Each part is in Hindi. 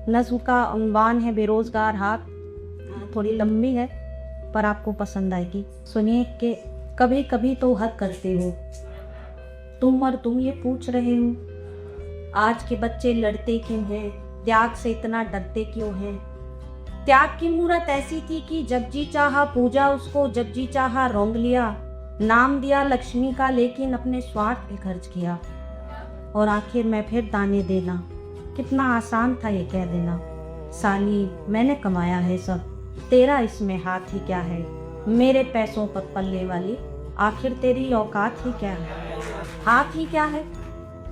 नज़्म का उन्वान है बेरोज़गार हाथ। थोड़ी लंबी है पर आपको पसंद आएगी। सुनिए कि कभी कभी तो हद करते हो तुम ये पूछ रहे हो आज के बच्चे लड़ते क्यों हैं, त्याग से इतना डरते क्यों हैं। त्याग की मूरत ऐसी थी कि जब जी चाहा पूजा उसको, जब जी चाहा रोंग लिया। नाम दिया लक्ष्मी का लेकिन अपने स्वार्थ पे खर्च किया। और आखिर में फिर दाने देना, कितना आसान था ये कह देना। साली मैंने कमाया है सब, तेरा इसमें हाथ ही क्या है। मेरे पैसों पर पल्ले वाली, आखिर तेरी औकात ही क्या है। हाथ ही क्या है,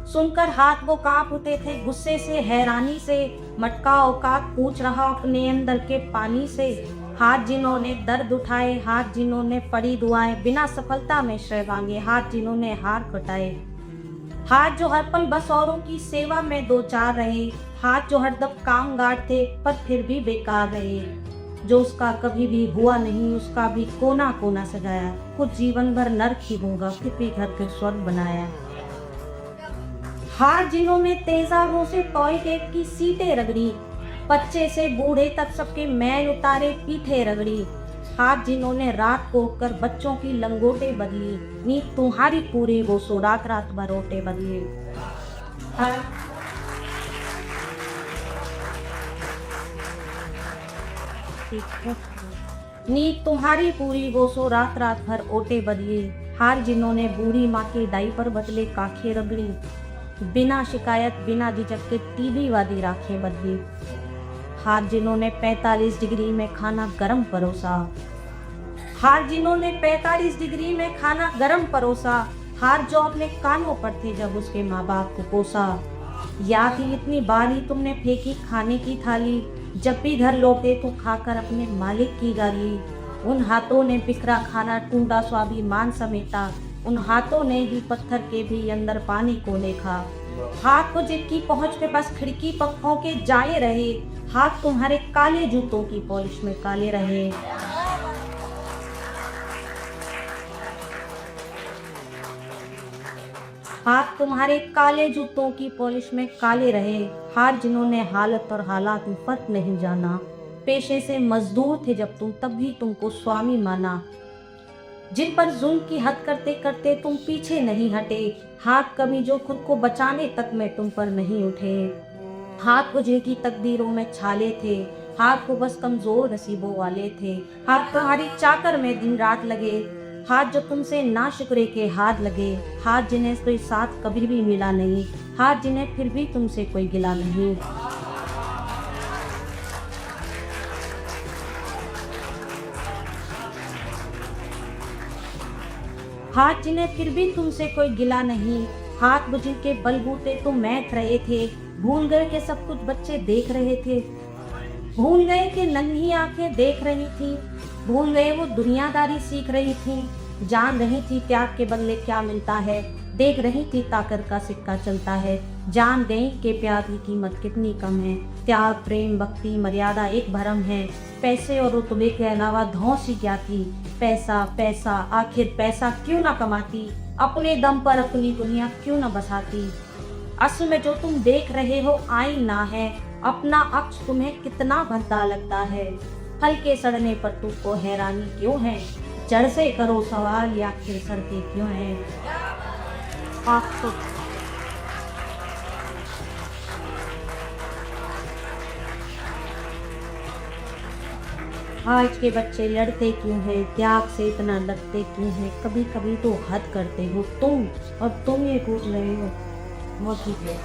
सुनकर हाथ वो कांप उठे थे गुस्से से, हैरानी से। मटका औकात पूछ रहा अपने अंदर के पानी से। हाथ जिन्होंने दर्द उठाए, हाथ जिन्होंने पड़ी दुआएं, बिना सफलता में श्रेय मांगे, हाथ जिन्होंने हार कटाए। हाथ जो हर पल बस औरों की सेवा में दो चार रहे, हाथ जो हरदम काम गाढ़ थे पर फिर भी बेकार रहे। जो उसका कभी भी हुआ नहीं उसका भी कोना कोना सजाया, खुद जीवन भर नर्क ही होगा फिर भी घर के स्वर्ग बनाया। हाथ जिन्होंने तेजाबों से टॉय केक की सीटें रगड़ी, बच्चे से बूढ़े तक सबके मैल उतारे पीठे रगड़ी। हाथ जिन्होंने रात को कर बच्चों की लंगोटे बदली, नींद तुम्हारी पूरी वो सो रात रात बरोटे बदली। नींद तुम्हारी पूरी वो सो रात रात भर ओटे बदली। हार जिन्होंने बूढ़ी माँ के डायपर बदले काखे रगड़ी, बिना शिकायत बिना झिझक के टीवी वादी राखें बदली। हार जिन्होंने 45 डिग्री में खाना गरम परोसा, हार जिन्होंने 45 डिग्री में खाना गरम परोसा। हार जो अपने कानों पर थे जब उसके माँ बाप को कोसा। याद ही इतनी बारी तुमने फेंकी खाने की थाली, जब भी घर लौटे तो खाकर अपने मालिक की गाली। उन हाथों ने बिखरा खाना टूटा स्वाभिमान समेटा, उन हाथों ने ही पत्थर के भी अंदर पानी को देखा। हाथ को जिनकी पहुंच पे बस खिड़की पंखों के जाए रहे, हाथ तुम्हारे काले जूतों की पॉलिश में काले रहे। हाथ तुम्हारे काले जूतों की पॉलिश में काले रहे। हार जिन्होंने हालत और हालात में फर्क नहीं जाना, पेशे से मजदूर थे जब तुम तब भी तुमको स्वामी माना। जिन पर जुल्म की हद करते करते तुम पीछे नहीं हटे, हाथ कभी जो खुद को बचाने तक में तुम पर नहीं उठे। हाथ को जिनकी तकदीरों में छाले थे, हाथ को बस कमजोर नसीबों वाले थे। हाथ तुम्हारी चाकर में दिन रात लगे, हाथ जो तुमसे ना शुक्रे के हाथ लगे। हाथ जिन्हें कोई साथ कभी भी मिला नहीं, हाथ जिन्हें फिर भी तुमसे कोई गिला नहीं। हाथ जिन्हें फिर भी तुमसे कोई गिला नहीं, हाथ वो जिनके बलबूते तुम मैथ रहे थे। भूल गए कि सब कुछ बच्चे देख रहे थे, भूल गए कि नन्ही आंखें देख रही थी, भूल गए वो दुनियादारी सीख रही थी। जान रही थी त्याग के बदले क्या मिलता है, देख रही थी ताकत का सिक्का चलता है। जान गई कि प्यार की कीमत कितनी कम है, त्याग प्रेम भक्ति मर्यादा एक भरम है। पैसे और रुतबे के अलावा धौंस ही क्या थी, पैसा पैसा आखिर पैसा क्यों ना कमाती, अपने दम पर अपनी दुनिया क्यों ना बसाती। असल में जो तुम देख रहे हो आईना है, अपना अक्स तुम्हें कितना भद्दा लगता है। हल्के सड़ने पर तुमको हैरानी क्यों है, जड़ से करो सवाल या आखिर सड़के क्यों है। आज के बच्चे लड़ते क्यों हैं, त्याग से इतना डरते क्यों हैं। कभी कभी तो हद करते हो तुम, और तुम ये पूछ रहे हो वो ठीक है।